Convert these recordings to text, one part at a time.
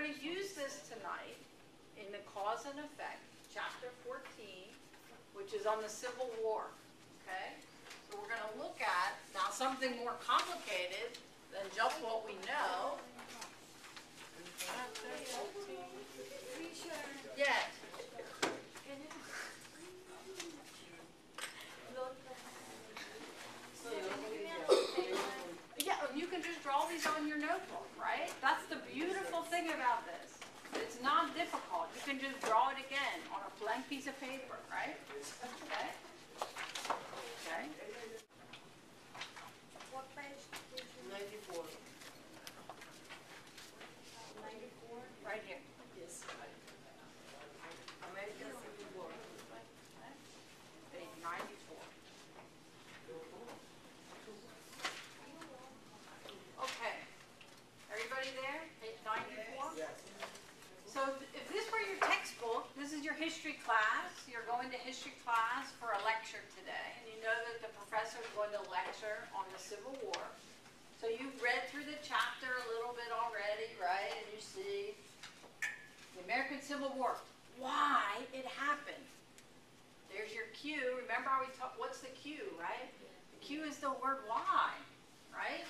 going to use this tonight in the Cause and Effect, chapter 14, which is on the Civil War. Okay? So we're going to look at now something more complicated than just what we know. Yes. Yeah, you can just draw these on your notebook, right? That's the beautiful thing about this. It's not difficult. You can just draw it again on a blank piece of paper, right? Okay. Okay. What page? 94. 94? Right here. Yes. American Civil War. Page 94. Okay. Everybody there? Page 94? Yes. So if this were your textbook, this is your history class. You're going to history class for a lecture today. And you know that the professor is going to lecture on the Civil War. So you've read through the chapter a little bit already, right? And you see the American Civil War, why it happened. There's your cue. Remember how we talked, what's the cue, right? The cue is the word why, right?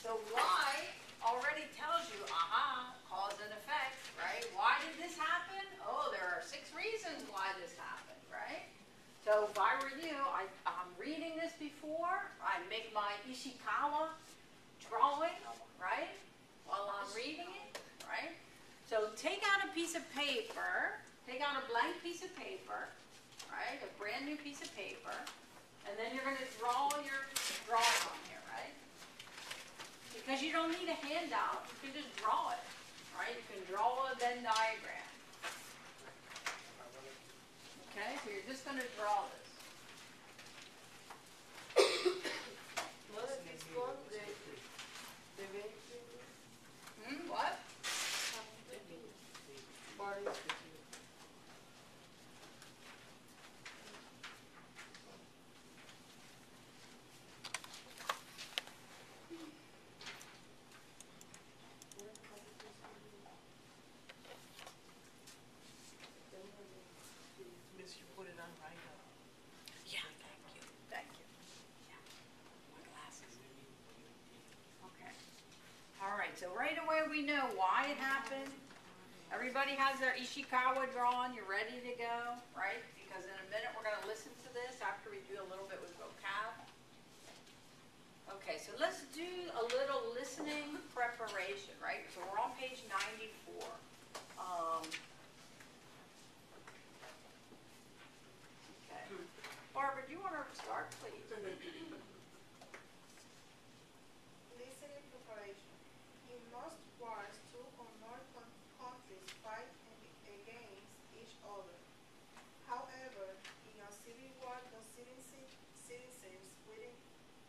The why already tells you, aha, cause and effect, right? Why did this happen? Oh, there are 6 reasons why this happened, right? So if I were you, I'm reading this before, I'd make my Ishikawa drawing, right? While I'm reading it, right? So take out a piece of paper, take out a blank piece of paper, right? A brand new piece of paper, and then you're going to draw your drawing on here, right? Because you don't need a handout, you can just draw it, right? You can draw a Venn diagram. Okay, so you're just going to draw this. What is this called? What? Body. Miss, you put it on right now. Yeah, thank you. Thank you. Yeah. My glasses. Okay. All right, so right away we know why it happened. Everybody has their Ishikawa drawn. You're ready to go, right? Because in a minute we're going to listen to this after we do a little bit with vocab. Okay, so let's do a little listening preparation, right? So we're on page 94. Okay. Barbara, do you want to start, please? Listening preparation. In most wars, 2 or more countries fight against each other. However, in a civil war, the citizens within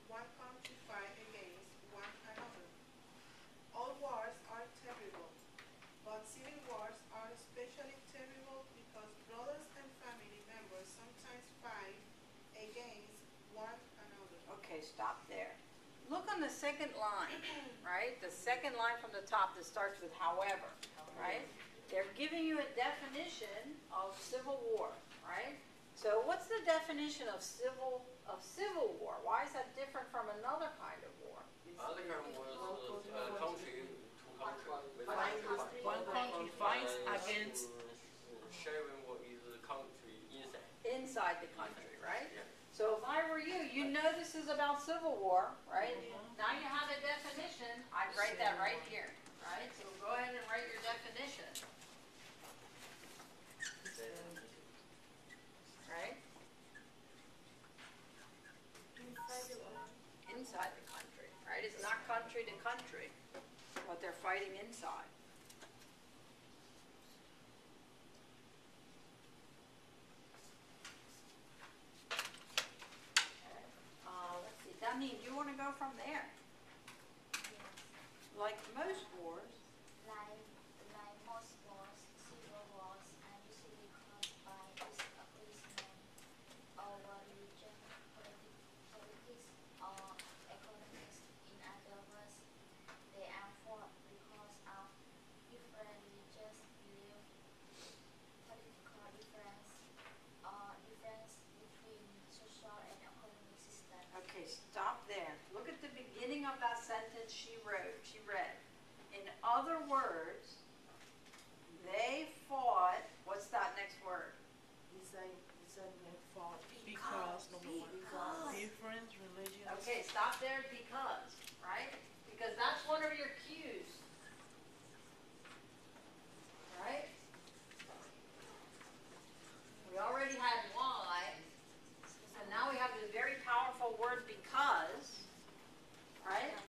one country fight against one another. All wars are terrible, but civil wars are especially terrible because brothers and family members sometimes fight against one another. Okay, stop there. Look on the second line, right? The second line from the top that starts with however, right? They're giving you a definition of civil war, right? So what's the definition of civil war? Why is that different from another kind of war? Other kind was country, 2 countries. One country fights against. Sharing what is the country inside. Inside the country, right? Yeah. So if I were you, you know this is about civil war, right? Now you have a definition. I'd write that right here, right? So go ahead and write your definition. Right? Inside the country, right? It's not country to country, but they're fighting inside. Let's see. That means you want to go from there. Like most wars, Like most wars, civil wars are usually caused by disagreement over religion, politics, or economics. In other words, they are fought because of different other words, they fought, what's that next word? Because number one. Because. Difference, religion. Okay, stop there, because.